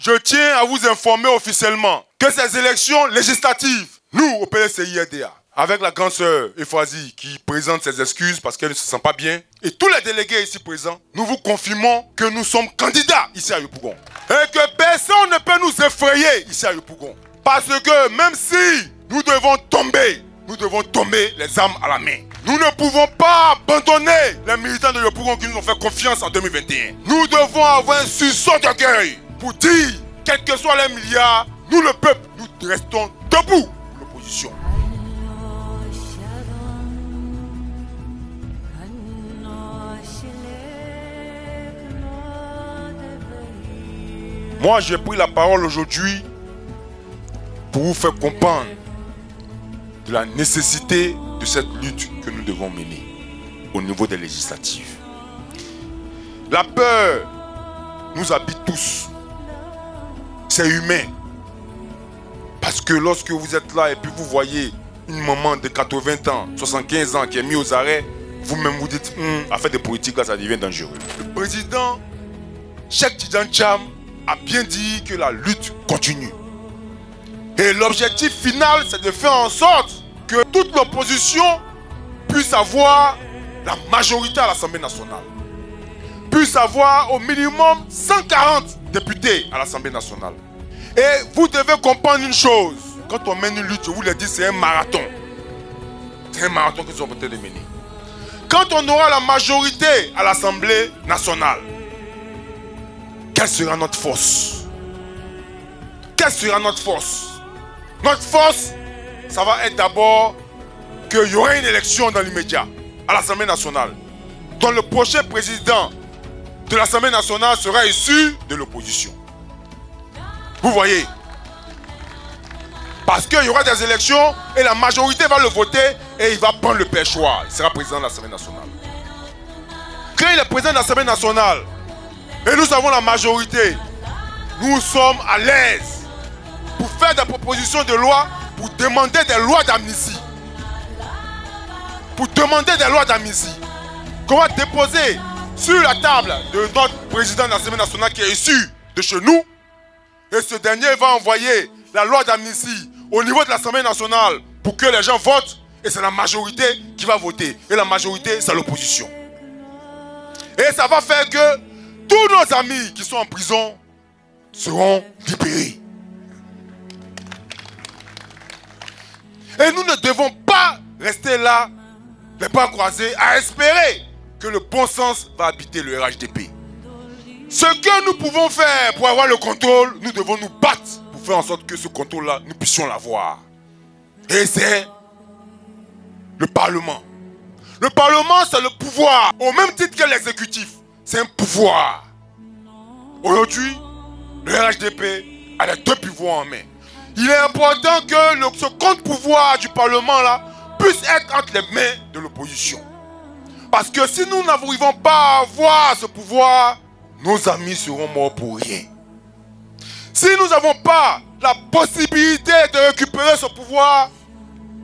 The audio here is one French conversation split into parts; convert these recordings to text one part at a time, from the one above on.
je tiens à vous informer officiellement que ces élections législatives, nous, au PSCI-RDA, avec la grande sœur Ephrasie qui présente ses excuses parce qu'elle ne se sent pas bien, et tous les délégués ici présents, nous vous confirmons que nous sommes candidats ici à Yopougon. Et que personne ne peut nous effrayer ici à Yopougon. Parce que même si nous devons tomber les armes à la main. Nous ne pouvons pas abandonner les militants de Yopougon qui nous ont fait confiance en 2021. Nous devons avoir un sursaut d'orgueil pour dire, quels que soient les milliards, nous le peuple, nous restons debout pour l'opposition. Moi, j'ai pris la parole aujourd'hui pour vous faire comprendre de la nécessité de cette lutte que nous devons mener au niveau des législatives. La peur nous habite tous. C'est humain. Parce que lorsque vous êtes là et puis vous voyez une maman de 80 ans, 75 ans qui est mise aux arrêts, vous-même vous dites, à faire des politiques là, ça devient dangereux. Le président Cheikh Tidiane Cham a bien dit que la lutte continue. Et l'objectif final, c'est de faire en sorte que toute l'opposition puisse avoir la majorité à l'Assemblée nationale. Puisse avoir au minimum 140 députés à l'Assemblée nationale. Et vous devez comprendre une chose. Quand on mène une lutte, je vous l'ai dit, c'est un marathon. C'est un marathon que nous sommes en train de mener. Quand on aura la majorité à l'Assemblée nationale, quelle sera notre force? Quelle sera notre force? Notre force, ça va être d'abord qu'il y aura une élection dans l'immédiat à l'Assemblée nationale, dont le prochain président de l'Assemblée nationale sera issu de l'opposition. Vous voyez? Parce qu'il y aura des élections et la majorité va le voter et il va prendre le perchoir. Il sera président de l'Assemblée nationale. Quand il est président de l'Assemblée nationale et nous avons la majorité, nous sommes à l'aise pour faire des propositions de loi, pour demander des lois d'amnistie. Pour demander des lois d'amnistie. Qu'on va déposer sur la table de notre président de l'Assemblée nationale qui est issu de chez nous. Et ce dernier va envoyer la loi d'amnistie au niveau de l'Assemblée nationale pour que les gens votent. Et c'est la majorité qui va voter. Et la majorité, c'est l'opposition. Et ça va faire que tous nos amis qui sont en prison seront libérés. Et nous ne devons pas rester là, les bras croisés, à espérer que le bon sens va habiter le RHDP. Ce que nous pouvons faire pour avoir le contrôle, nous devons nous battre pour faire en sorte que ce contrôle-là, nous puissions l'avoir. Et c'est le Parlement. Le Parlement, c'est le pouvoir. Au même titre que l'exécutif, c'est un pouvoir. Aujourd'hui, le RHDP a les deux pouvoirs en main. Il est important que ce contre-pouvoir du Parlement là puisse être entre les mains de l'opposition. Parce que si nous n'arrivons pas à avoir ce pouvoir, nos amis seront morts pour rien. Si nous n'avons pas la possibilité de récupérer ce pouvoir,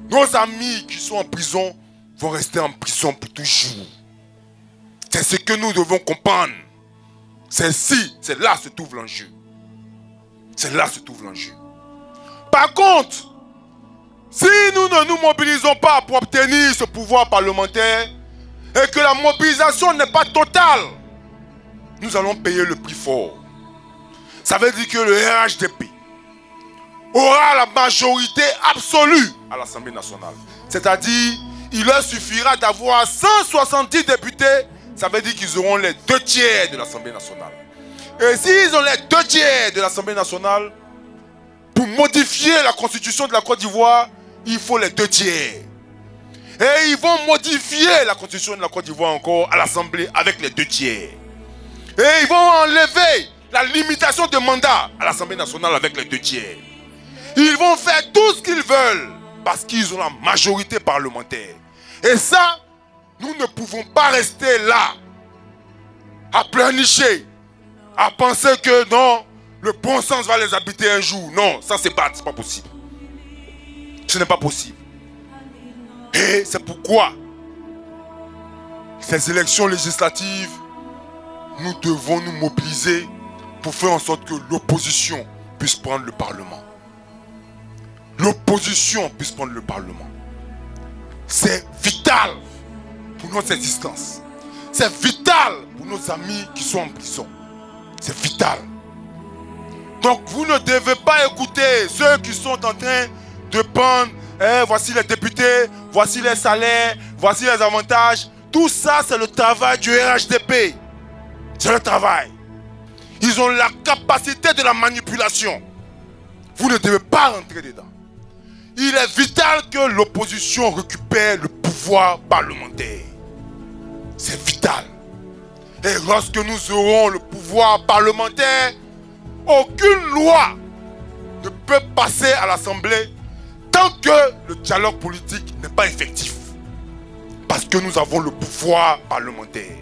nos amis qui sont en prison vont rester en prison pour toujours. C'est ce que nous devons comprendre. C'est là se trouve l'enjeu. C'est là se trouve l'enjeu. Par contre, si nous ne nous mobilisons pas pour obtenir ce pouvoir parlementaire et que la mobilisation n'est pas totale, nous allons payer le prix fort. Ça veut dire que le RHDP aura la majorité absolue à l'Assemblée nationale. C'est-à-dire, il leur suffira d'avoir 170 députés, ça veut dire qu'ils auront les 2/3 de l'Assemblée nationale. Et s'ils ont les 2/3 de l'Assemblée nationale, pour modifier la constitution de la Côte d'Ivoire, il faut les 2/3. Et ils vont modifier la constitution de la Côte d'Ivoire encore à l'Assemblée avec les 2/3. Et ils vont enlever la limitation de mandat à l'Assemblée nationale avec les 2/3. Ils vont faire tout ce qu'ils veulent parce qu'ils ont la majorité parlementaire. Et ça, nous ne pouvons pas rester là à pleurnicher, à penser que non, le bon sens va les habiter un jour. Non, ça c'est pas possible. Ce n'est pas possible. Et c'est pourquoi ces élections législatives, nous devons nous mobiliser pour faire en sorte que l'opposition puisse prendre le Parlement. L'opposition puisse prendre le Parlement. C'est vital pour notre existence. C'est vital pour nos amis qui sont en prison. C'est vital. Donc vous ne devez pas écouter ceux qui sont en train de prendre, voici les députés, voici les salaires, voici les avantages. Tout ça, c'est le travail du RHDP. C'est le travail. Ils ont la capacité de la manipulation. Vous ne devez pas rentrer dedans. Il est vital que l'opposition récupère le pouvoir parlementaire. C'est vital. Et lorsque nous aurons le pouvoir parlementaire, aucune loi ne peut passer à l'Assemblée tant que le dialogue politique n'est pas effectif. Parce que nous avons le pouvoir parlementaire.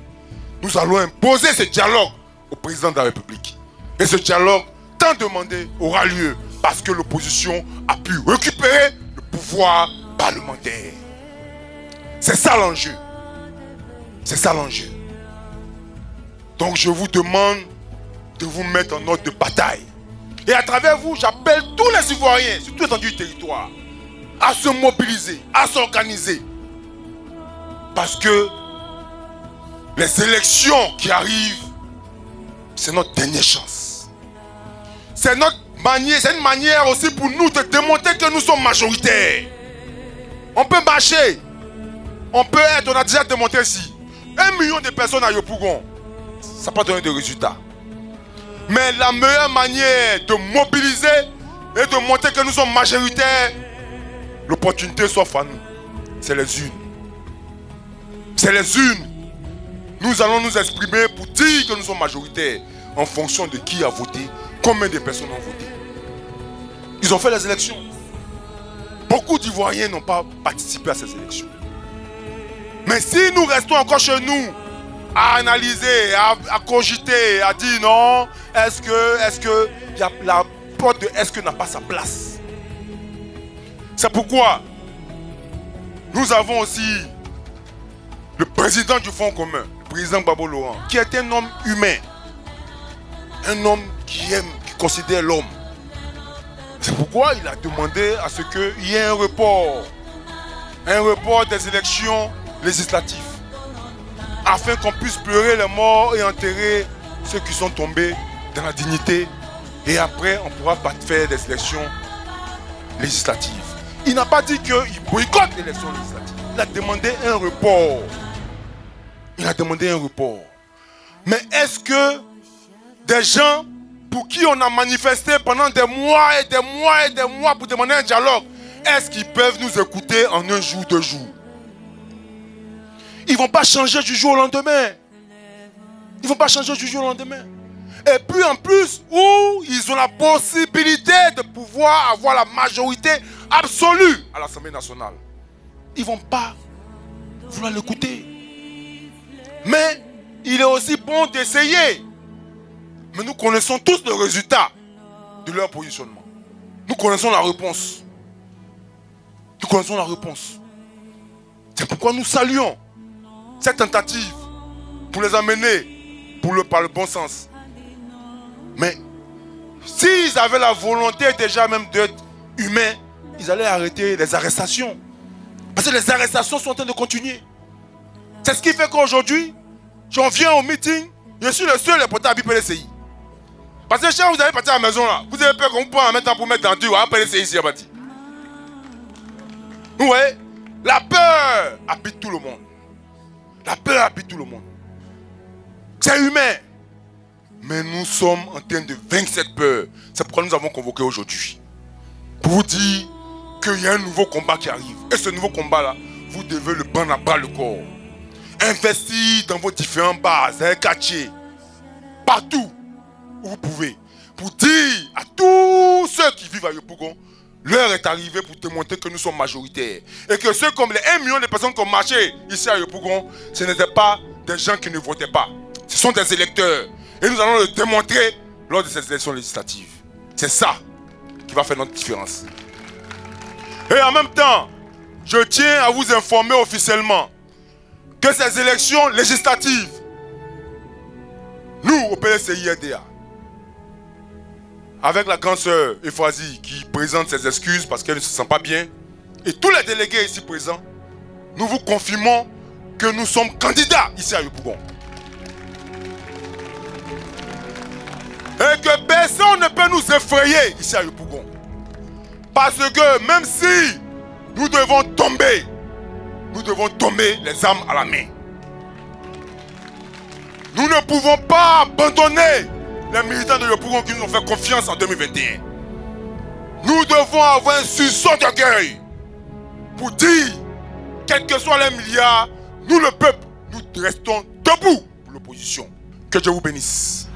Nous allons imposer ce dialogue au président de la République. Et ce dialogue, tant demandé, aura lieu parce que l'opposition a pu récupérer le pouvoir parlementaire. C'est ça l'enjeu. C'est ça l'enjeu. Donc je vous demande de vous mettre en ordre de bataille. Et à travers vous, j'appelle tous les Ivoiriens, sur toute l'étendue du territoire, à se mobiliser, à s'organiser. Parce que les élections qui arrivent, c'est notre dernière chance. C'est une manière aussi pour nous de démontrer que nous sommes majoritaires. On peut marcher. On a déjà démontré ici. 1 million de personnes à Yopougon. Ça n'a pas donné de résultats. Mais la meilleure manière de mobiliser et de montrer que nous sommes majoritaires, l'opportunité s'offre à nous. C'est les unes. C'est les unes. Nous allons nous exprimer pour dire que nous sommes majoritaires en fonction de qui a voté, combien de personnes ont voté. Ils ont fait les élections. Beaucoup d'Ivoiriens n'ont pas participé à ces élections. Mais si nous restons encore chez nous, à analyser, à cogiter, à dire non, est-ce que la porte de est-ce que n'a pas sa place. C'est pourquoi nous avons aussi le président du Fonds commun, le président Gbagbo Laurent, qui est un homme humain, un homme qui aime, qui considère l'homme. C'est pourquoi il a demandé à ce qu'il y ait un report des élections législatives, afin qu'on puisse pleurer les morts et enterrer ceux qui sont tombés dans la dignité. Et après, on pourra pas faire des élections législatives. Il n'a pas dit qu'il boycotte les élections législatives. Il a demandé un report. Il a demandé un report. Mais est-ce que des gens pour qui on a manifesté pendant des mois et des mois et des mois pour demander un dialogue, est-ce qu'ils peuvent nous écouter en 1 jour, 2 jours? Ils ne vont pas changer du jour au lendemain. Ils ne vont pas changer du jour au lendemain. Et puis en plus, où ils ont la possibilité de pouvoir avoir la majorité absolue à l'Assemblée nationale. Ils ne vont pas vouloir l'écouter. Mais il est aussi bon d'essayer. Mais nous connaissons tous le résultat de leur positionnement. Nous connaissons la réponse. Nous connaissons la réponse. C'est pourquoi nous saluons cette tentative pour les amener par le bon sens. Mais s'ils avaient la volonté déjà même d'être humains, ils allaient arrêter les arrestations. Parce que les arrestations sont en train de continuer. C'est ce qui fait qu'aujourd'hui, j'en viens au meeting, je suis le seul porté à PLCI. Parce que quand vous allez partir à la maison là, vous avez peur qu'on vous prenne maintenant pour mettre dans le dur, à PLCI ici à bâti. Vous voyez, la peur habite tout le monde. La peur habite tout le monde. C'est humain. Mais nous sommes en train de vaincre cette peur. C'est pourquoi nous avons convoqué aujourd'hui. Pour vous dire qu'il y a un nouveau combat qui arrive. Et ce nouveau combat-là, vous devez le prendre à bras le corps. Investir dans vos différentes bases, quartiers, partout où vous pouvez. Pour dire à tous ceux qui vivent à Yopougon, l'heure est arrivée pour démontrer que nous sommes majoritaires. Et que ceux comme les 1 million de personnes qui ont marché ici à Yopougon, ce n'étaient pas des gens qui ne votaient pas. Ce sont des électeurs. Et nous allons le démontrer lors de ces élections législatives. C'est ça qui va faire notre différence. Et en même temps, je tiens à vous informer officiellement que ces élections législatives, nous au PLCI-RDA, avec la grande sœur Euphorasie qui présente ses excuses parce qu'elle ne se sent pas bien, et tous les délégués ici présents, nous vous confirmons que nous sommes candidats ici à Yopougon. Et que personne ne peut nous effrayer ici à Yopougon. Parce que même si nous devons tomber les armes à la main. Nous ne pouvons pas abandonner les militants de Yopougon qui nous ont fait confiance en 2021. Nous devons avoir un sursaut d'orgueil pour dire, quels que soient les milliards, nous le peuple, nous restons debout pour l'opposition. Que Dieu vous bénisse.